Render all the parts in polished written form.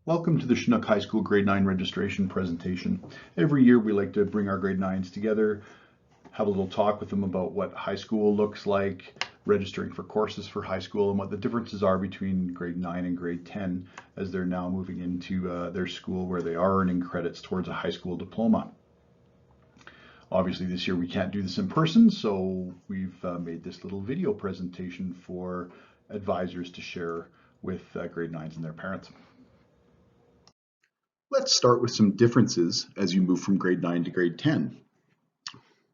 Welcome to the Chinook High School Grade 9 registration presentation. Every year we like to bring our grade 9s together, have a little talk with them about what high school looks like, registering for courses for high school, and what the differences are between grade 9 and grade 10 as they're now moving into their school where they are earning credits towards a high school diploma. Obviously this year we can't do this in person, so we've made this little video presentation for advisors to share with grade 9s and their parents. Let's start with some differences as you move from grade 9 to grade 10.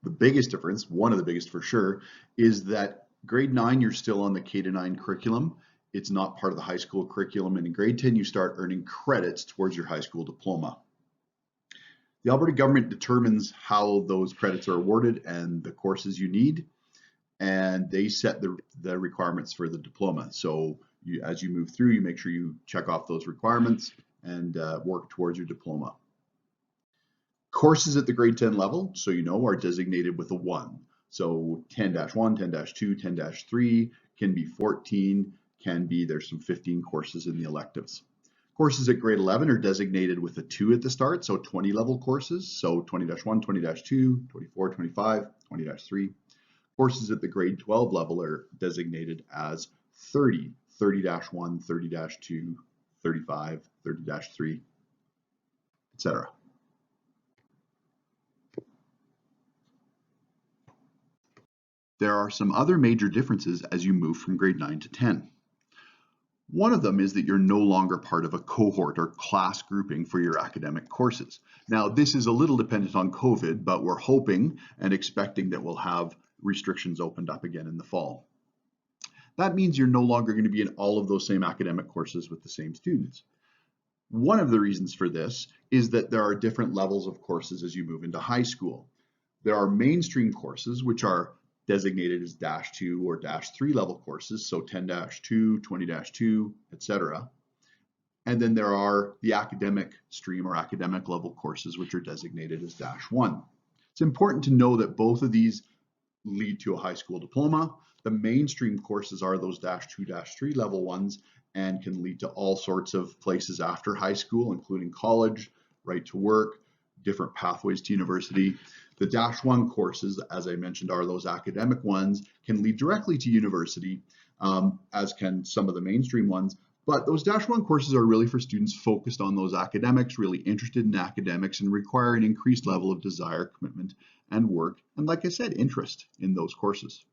The biggest difference, one of the biggest for sure, is that grade 9 you're still on the K-9 curriculum. It's not part of the high school curriculum, and in grade 10 you start earning credits towards your high school diploma. The Alberta government determines how those credits are awarded and the courses you need, and they set the requirements for the diploma. So as you move through, you make sure you check off those requirements and work towards your diploma. Courses at the grade 10 level, so you know, are designated with a 1. So 10-1, 10-2, 10-3 can be 14, there's some 15 courses in the electives. Courses at grade 11 are designated with a 2 at the start, so 20 level courses, so 20-1, 20-2, 24, 25, 20-3. Courses at the grade 12 level are designated as 30, 30-1, 30-2, 35, 30-3, etc. There are some other major differences as you move from grade 9 to 10. One of them is that you're no longer part of a cohort or class grouping for your academic courses. Now, this is a little dependent on COVID, but we're hoping and expecting that we'll have restrictions opened up again in the fall. That means you're no longer going to be in all of those same academic courses with the same students. One of the reasons for this is that there are different levels of courses as you move into high school. There are mainstream courses, which are designated as -2 or -3 level courses, so 10-2, 20-2, etc. And then there are the academic stream or academic level courses, which are designated as -1. It's important to know that both of these lead to a high school diploma. The mainstream courses are those -2, -3 level ones and can lead to all sorts of places after high school, including college, right to work, different pathways to university. The -1 courses, as I mentioned, are those academic ones, can lead directly to university, as can some of the mainstream ones. But those -1 courses are really for students focused on those academics, really interested in academics, and require an increased level of desire, commitment, and work, and like I said, interest in those courses.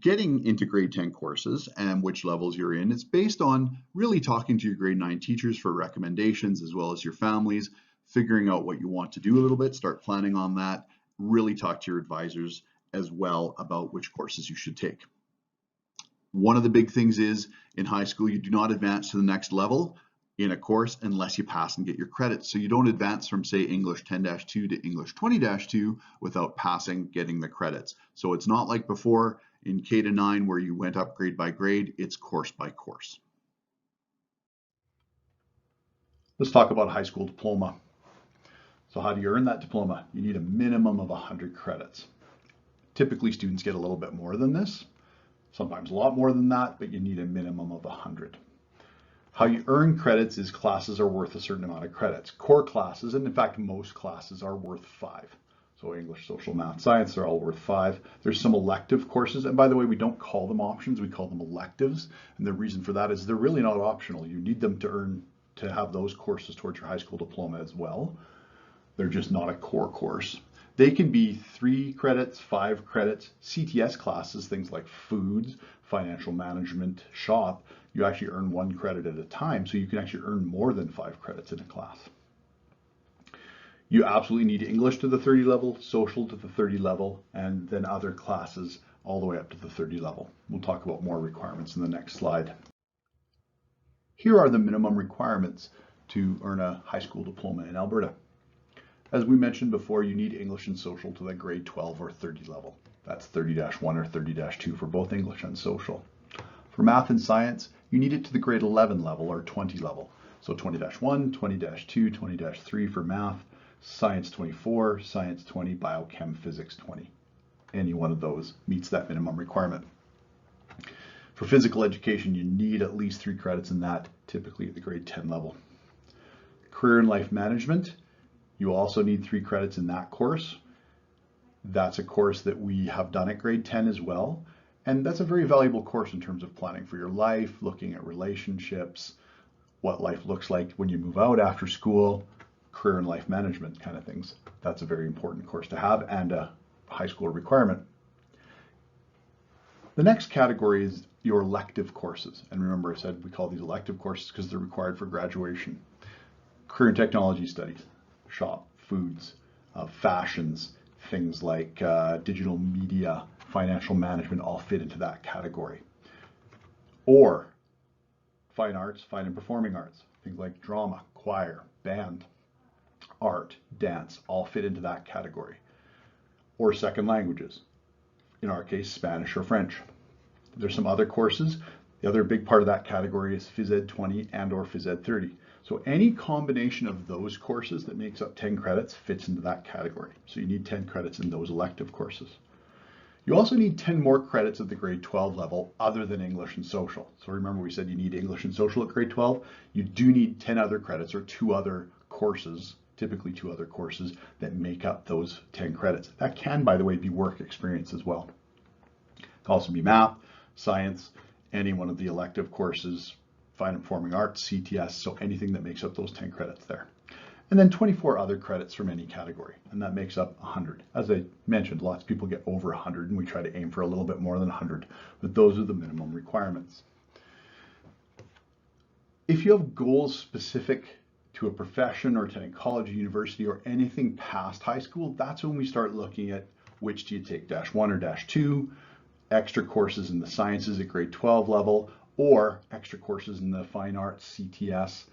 Getting into grade 10 courses and which levels you're in is based on really talking to your grade 9 teachers for recommendations, as well as your families, figuring out what you want to do a little bit, start planning on that, really talk to your advisors as well about which courses you should take. One of the big things is in high school, you do not advance to the next level in a course unless you pass and get your credits. So you don't advance from, say, English 10-2 to English 20-2 without passing, getting the credits. So it's not like before in K-9 where you went up grade by grade, it's course by course. Let's talk about high school diploma. So how do you earn that diploma? You need a minimum of 100 credits. Typically students get a little bit more than this, sometimes a lot more than that, but you need a minimum of 100. How you earn credits is classes are worth a certain amount of credits. Core classes, and in fact most classes, are worth 5. So English, social, math, science, they're all worth 5. There's some elective courses, and by the way, we don't call them options, we call them electives. And the reason for that is they're really not optional. You need them to have those courses towards your high school diploma as well. They're just not a core course. They can be 3 credits, 5 credits. CTS classes, things like foods, financial management, shop, you actually earn 1 credit at a time, so you can actually earn more than 5 credits in a class. You absolutely need English to the 30 level, social to the 30 level, and then other classes all the way up to the 30 level. We'll talk about more requirements in the next slide. Here are the minimum requirements to earn a high school diploma in Alberta. As we mentioned before, you need English and social to the grade 12 or 30 level. That's 30-1 or 30-2 for both English and social. For math and science, you need it to the grade 11 level or 20 level. So 20-1, 20-2, 20-3 for math, science 24, science 20, biochem, physics 20. Any one of those meets that minimum requirement. For physical education, you need at least 3 credits in that typically at the grade 10 level. Career and life management, you also need 3 credits in that course. That's a course that we have done at grade 10 as well. And that's a very valuable course in terms of planning for your life, looking at relationships, what life looks like when you move out after school, career and life management kind of things. That's a very important course to have and a high school requirement. The next category is your elective courses. And remember, I said we call these elective courses because they're required for graduation. Career and technology studies, shop, foods, fashions, things like digital media, financial management all fit into that category. Or fine arts, fine and performing arts, things like drama, choir, band, art, dance, all fit into that category. Or second languages, in our case, Spanish or French. There's some other courses. The other big part of that category is Phys Ed 20 and or Phys Ed 30. So any combination of those courses that makes up 10 credits fits into that category. So you need 10 credits in those elective courses. You also need 10 more credits at the grade 12 level other than English and social. So remember we said you need English and social at grade 12. You do need 10 other credits or 2 other courses, typically 2 other courses that make up those 10 credits. That can, by the way, be work experience as well. It can also be math, science, any one of the elective courses, fine and performing arts, CTS, so anything that makes up those 10 credits there. And then 24 other credits from any category, and that makes up 100. As I mentioned, lots of people get over 100, and we try to aim for a little bit more than 100, but those are the minimum requirements. If you have goals specific to a profession or attending college or university or anything past high school, that's when we start looking at which do you take, -1 or -2, extra courses in the sciences at grade 12 level, or extra courses in the fine arts, CTS,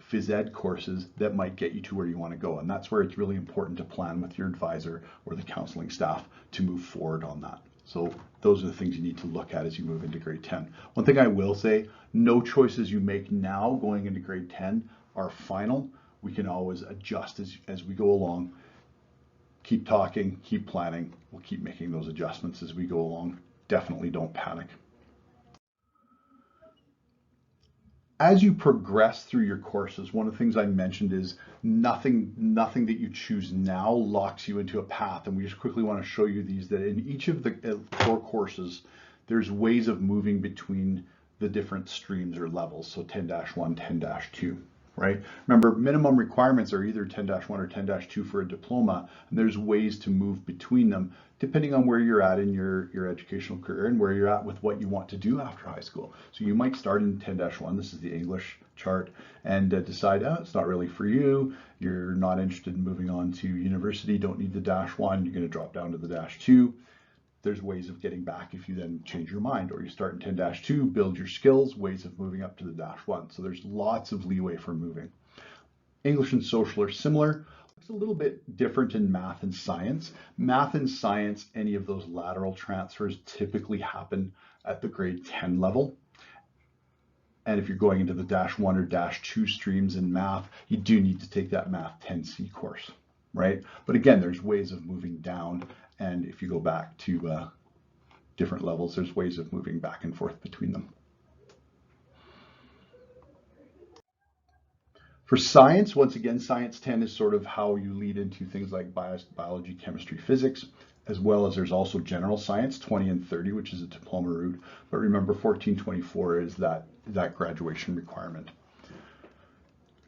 Phys Ed courses that might get you to where you want to go. And that's where it's really important to plan with your advisor or the counseling staff to move forward on that. So those are the things you need to look at as you move into grade 10. One thing I will say, no choices you make now going into grade 10 are final. We can always adjust as we go along. Keep talking, keep planning. We'll keep making those adjustments as we go along. Definitely don't panic. As you progress through your courses, one of the things I mentioned is nothing that you choose now locks you into a path. And we just quickly want to show you these, that in each of the 4 courses, there's ways of moving between the different streams or levels. So 10-1, 10-2, right? Remember, minimum requirements are either 10-1 or 10-2 for a diploma, and there's ways to move between them depending on where you're at in your educational career and where you're at with what you want to do after high school. So you might start in 10-1, this is the English chart, and decide, it's not really for you, you're not interested in moving on to university, don't need the -1, you're going to drop down to the -2. There's ways of getting back if you then change your mind, or you start in 10-2, build your skills, ways of moving up to the -1. So there's lots of leeway for moving. English and social are similar. It's a little bit different in math and science. Math and science, any of those lateral transfers typically happen at the grade 10 level. And if you're going into the -1 or -2 streams in math, you do need to take that Math 10C course, right? But again, there's ways of moving down. And if you go back to different levels, there's ways of moving back and forth between them. For science, once again, Science 10 is sort of how you lead into things like biology, chemistry, physics, as well as there's also general science, 20 and 30, which is a diploma route. But remember, 1424 is that graduation requirement.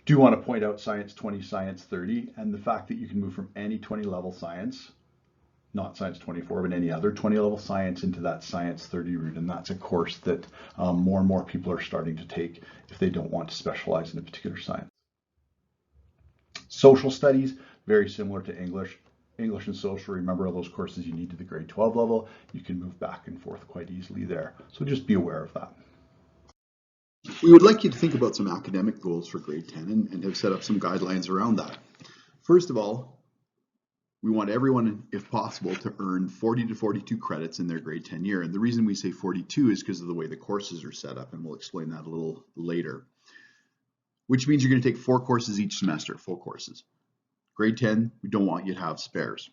Do want to point out Science 20, Science 30, and the fact that you can move from any 20 level science, not Science 24, but any other 20 level science into that Science 30 route. And that's a course that more and more people are starting to take if they don't want to specialize in a particular science. Social studies, very similar to English. English and social, remember all those courses you need to the grade 12 level. You can move back and forth quite easily there. So just be aware of that. We would like you to think about some academic goals for grade 10 and have set up some guidelines around that. First of all, we want everyone, if possible, to earn 40 to 42 credits in their grade 10 year. And the reason we say 42 is because of the way the courses are set up, and we'll explain that a little later. Which means you're going to take 4 courses each semester, full courses. Grade 10, we don't want you to have spares.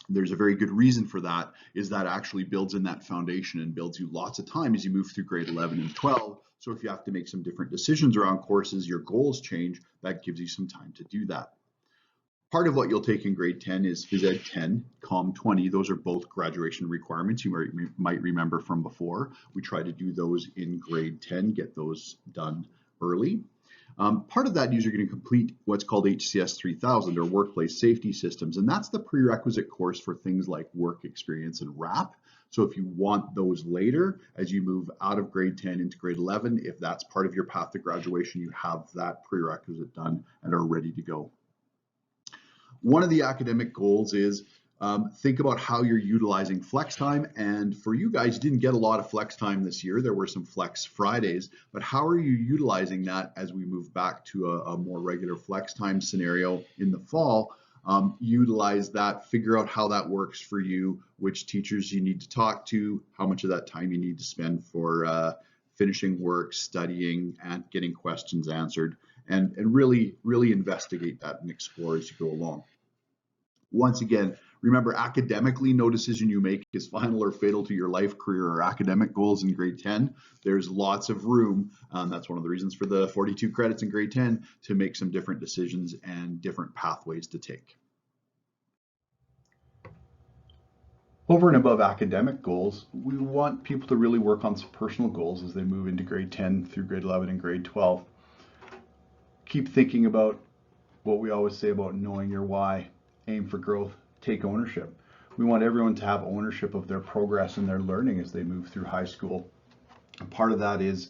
There's a very good reason for that, is that actually builds in that foundation and builds you lots of time as you move through grade 11 and 12, So if you have to make some different decisions around courses, your goals change, that gives you some time to do that. Part of what you'll take in grade 10 is Phys Ed 10, Com 20. Those are both graduation requirements you might remember from before. We try to do those in grade 10, get those done early. Part of that you're going to complete what's called HCS 3000 or Workplace Safety Systems, and that's the prerequisite course for things like work experience and RAP. So if you want those later, as you move out of grade 10 into grade 11, if that's part of your path to graduation, you have that prerequisite done and are ready to go. One of the academic goals is think about how you're utilizing flex time. And for you guys, you didn't get a lot of flex time this year. There were some flex Fridays, but how are you utilizing that as we move back to a more regular flex time scenario in the fall? Utilize that, figure out how that works for you, which teachers you need to talk to, how much of that time you need to spend for finishing work, studying, and getting questions answered, and really investigate that and explore as you go along. Once again, remember, academically, no decision you make is final or fatal to your life, career, or academic goals in grade 10. There's lots of room. That's one of the reasons for the 42 credits in grade 10 to make some different decisions and different pathways to take. Over and above academic goals, we want people to really work on some personal goals as they move into grade 10 through grade 11 and grade 12. Keep thinking about what we always say about knowing your why. Aim for growth, take ownership. We want everyone to have ownership of their progress and their learning as they move through high school. And part of that is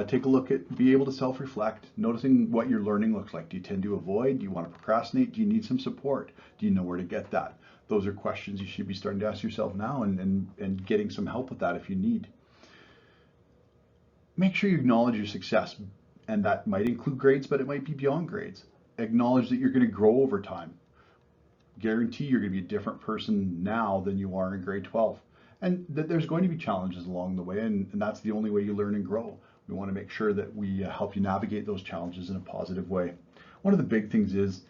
take a look at, be able to self-reflect, noticing what your learning looks like. Do you tend to avoid? Do you want to procrastinate? Do you need some support? Do you know where to get that? Those are questions you should be starting to ask yourself now and getting some help with that if you need. Make sure you acknowledge your success, and that might include grades, but it might be beyond grades. Acknowledge that you're going to grow over time. Guarantee you're going to be a different person now than you are in grade 12. And that there's going to be challenges along the way, and that's the only way you learn and grow. We want to make sure that we help you navigate those challenges in a positive way. One of the big things is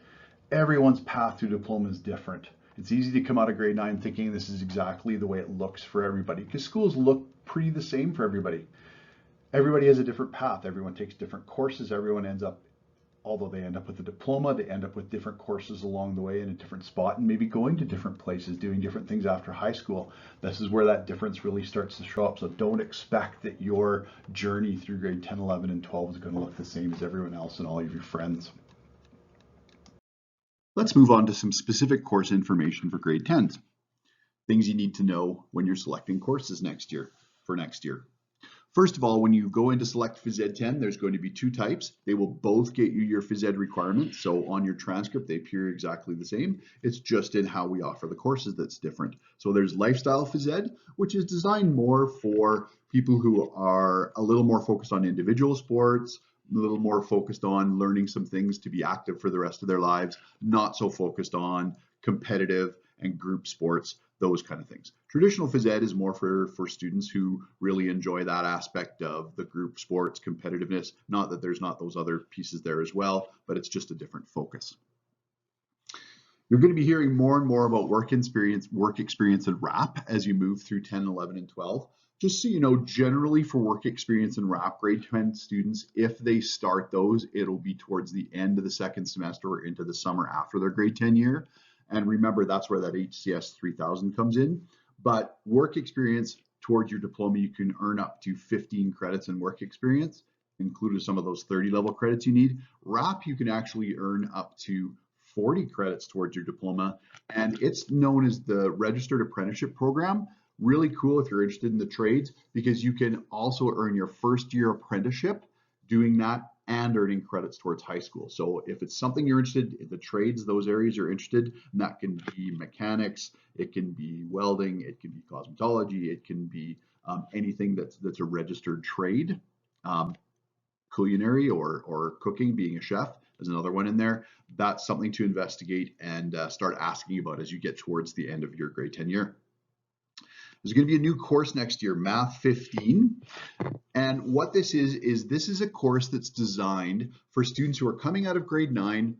everyone's path to diploma is different. It's easy to come out of grade 9 thinking this is exactly the way it looks for everybody, because schools look pretty the same for everybody. Everybody has a different path. Everyone takes different courses. Everyone ends up, although they end up with a diploma, they end up with different courses along the way in a different spot and maybe going to different places, doing different things after high school. This is where that difference really starts to show up. So don't expect that your journey through grade 10, 11, and 12 is going to look the same as everyone else and all of your friends. Let's move on to some specific course information for grade 10s. Things you need to know when you're selecting courses next year. First of all, when you go into select Phys Ed 10, there's going to be two types. They will both get you your Phys Ed requirements. So on your transcript, they appear exactly the same. It's just in how we offer the courses that's different. So there's Lifestyle Phys Ed, which is designed more for people who are a little more focused on individual sports, a little more focused on learning some things to be active for the rest of their lives, not so focused on competitive and group sports, those kind of things. Traditional Phys Ed is more for students who really enjoy that aspect of the group sports competitiveness. Not that there's not those other pieces there as well, but it's just a different focus. You're going to be hearing more and more about work experience and RAP as you move through 10, 11, and 12. Just so you know, generally for work experience and RAP, grade 10 students, if they start those, it'll be towards the end of the second semester or into the summer after their grade 10 year. And remember, that's where that HCS 3000 comes in. But work experience towards your diploma, you can earn up to 15 credits in work experience, including some of those 30 level credits you need. RAP, you can actually earn up to 40 credits towards your diploma, and it's known as the Registered Apprenticeship Program. Really cool if you're interested in the trades, because you can also earn your first year apprenticeship doing that and earning credits towards high school. So if it's something you're interested in, the trades, those areas you're interested in, that can be mechanics, it can be welding, it can be cosmetology, it can be anything that's a registered trade. Culinary or cooking, being a chef is another one in there. That's something to investigate and start asking about as you get towards the end of your grade 10 year. There's going to be a new course next year, Math 15. And what this is a course that's designed for students who are coming out of grade 9,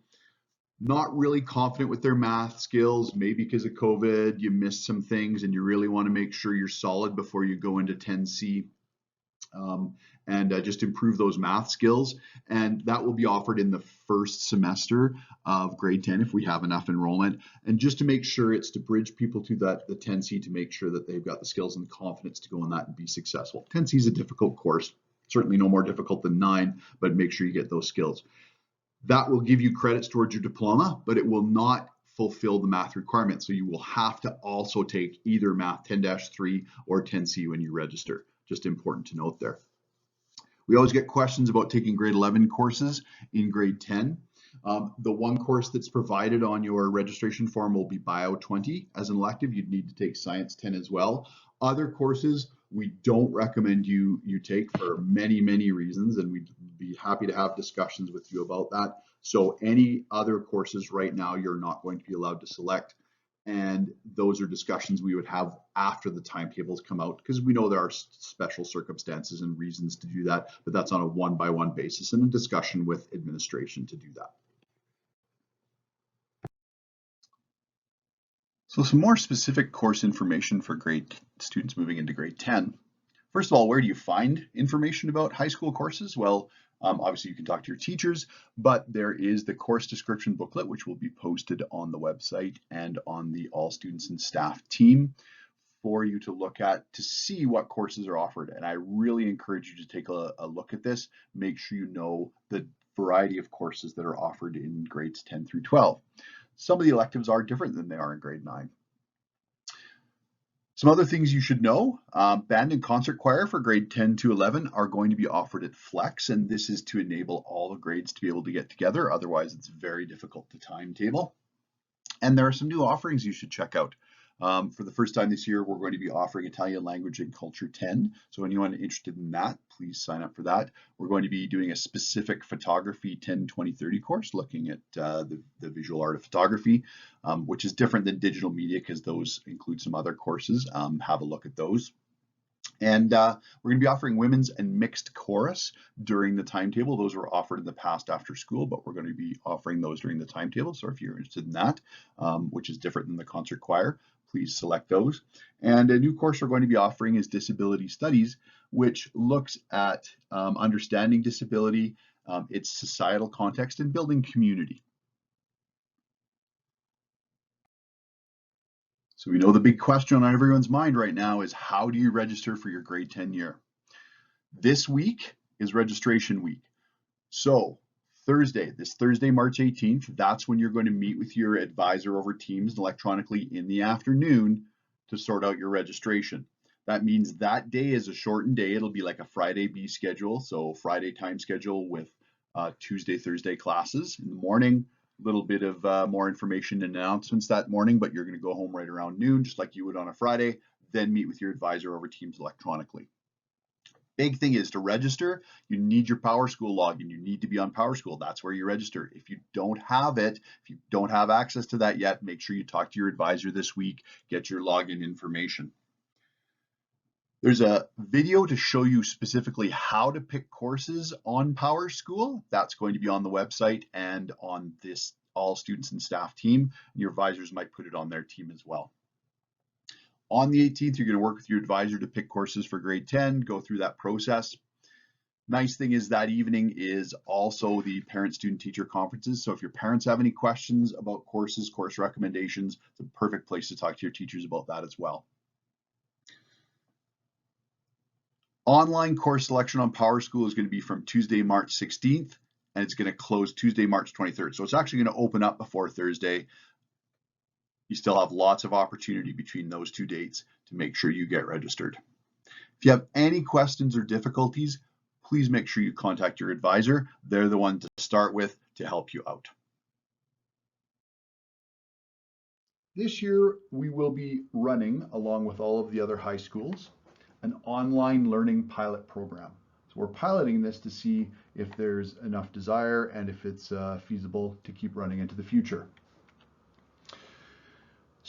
not really confident with their math skills, maybe because of COVID, you missed some things and you really want to make sure you're solid before you go into 10C. and just improve those math skills. And that will be offered in the first semester of grade 10 if we have enough enrollment. And just to make sure, it's to bridge people to the 10C to make sure that they've got the skills and confidence to go in that and be successful. 10C is a difficult course, certainly no more difficult than 9, but make sure you get those skills. That will give you credits towards your diploma, but it will not fulfill the math requirement. So you will have to also take either math 10-3 or 10C when you register. Just important to note there. We always get questions about taking grade 11 courses in grade 10. The one course that's provided on your registration form will be Bio 20 as an elective. You'd need to take Science 10 as well. Other courses we don't recommend you take for many, many reasons, and we'd be happy to have discussions with you about that. So any other courses right now you're not going to be allowed to select, and those are discussions we would have after the timetables come out, because we know there are special circumstances and reasons to do that, but that's on a one-by-one basis and a discussion with administration to do that. So some more specific course information for grade students moving into grade 10. First of all, where do you find information about high school courses? Well, obviously you can talk to your teachers, but there is the course description booklet, which will be posted on the website and on the all students and staff team for you to look at to see what courses are offered. And I really encourage you to take a look at this. Make sure you know the variety of courses that are offered in grades 10 through 12. Some of the electives are different than they are in grade 9. Some other things you should know, band and concert choir for grade 10 to 11 are going to be offered at Flex, and this is to enable all the grades to be able to get together. Otherwise, it's very difficult to timetable. And there are some new offerings you should check out. For the first time this year, we're going to be offering Italian language and culture 10. So anyone interested in that, please sign up for that. We're going to be doing a specific photography 10, 20, 30 course looking at the visual art of photography, which is different than digital media because those include some other courses. Have a look at those. And we're going to be offering women's and mixed chorus during the timetable. Those were offered in the past after school, but we're going to be offering those during the timetable. So if you're interested in that, which is different than the concert choir, please select those. And a new course we're going to be offering is Disability Studies, which looks at understanding disability, its societal context, and building community. So we know the big question on everyone's mind right now is, how do you register for your grade 10 year? This week is registration week. So this Thursday, March 18th, that's when you're going to meet with your advisor over Teams electronically in the afternoon to sort out your registration. That means that day is a shortened day. It'll be like a Friday B schedule. So Friday time schedule with Tuesday, Thursday classes in the morning. A little bit of more information and announcements that morning, but you're going to go home right around noon, just like you would on a Friday, then meet with your advisor over Teams electronically. Big thing is to register, you need your PowerSchool login. You need to be on PowerSchool. That's where you register. If you don't have it, if you don't have access to that yet, make sure you talk to your advisor this week, get your login information. There's a video to show you specifically how to pick courses on PowerSchool. That's going to be on the website and on this all students and staff team. Your advisors might put it on their team as well. On the 18th, you're going to work with your advisor to pick courses for grade 10, go through that process. Nice thing is that evening is also the parent student teacher conferences. So if your parents have any questions about courses, course recommendations, it's a perfect place to talk to your teachers about that as well. Online course selection on PowerSchool is going to be from Tuesday, March 16th, and it's going to close Tuesday, March 23rd. So it's actually going to open up before Thursday. You still have lots of opportunity between those two dates to make sure you get registered. If you have any questions or difficulties, please make sure you contact your advisor. They're the one to start with to help you out. This year, we will be running, along with all of the other high schools, an online learning pilot program. So we're piloting this to see if there's enough desire and if it's feasible to keep running into the future.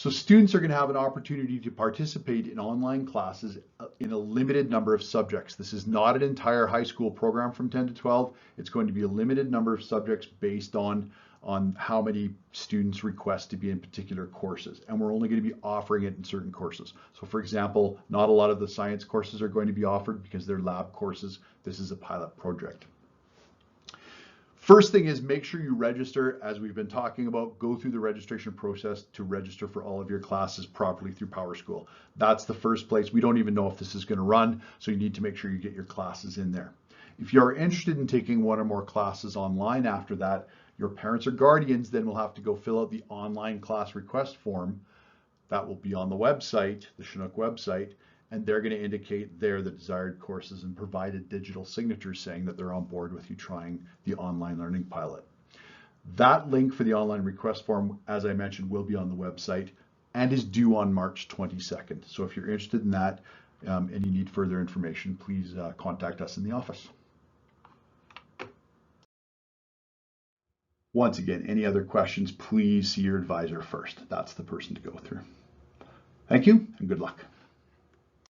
So students are going to have an opportunity to participate in online classes in a limited number of subjects. This is not an entire high school program from 10 to 12. It's going to be a limited number of subjects based on how many students request to be in particular courses. And we're only going to be offering it in certain courses. So for example, not a lot of the science courses are going to be offered because they're lab courses. This is a pilot project. First thing is make sure you register, as we've been talking about. Go through the registration process to register for all of your classes properly through PowerSchool. That's the first place. We don't even know if this is going to run, so you need to make sure you get your classes in there. If you are interested in taking one or more classes online after that, your parents or guardians then will have to go fill out the online class request form. That will be on the website, the Chinook website, and they're going to indicate there the desired courses and provide a digital signature saying that they're on board with you trying the online learning pilot. That link for the online request form, as I mentioned, will be on the website and is due on March 22nd. So if you're interested in that and you need further information, please contact us in the office. Once again, any other questions, please see your advisor first. That's the person to go through. Thank you and good luck.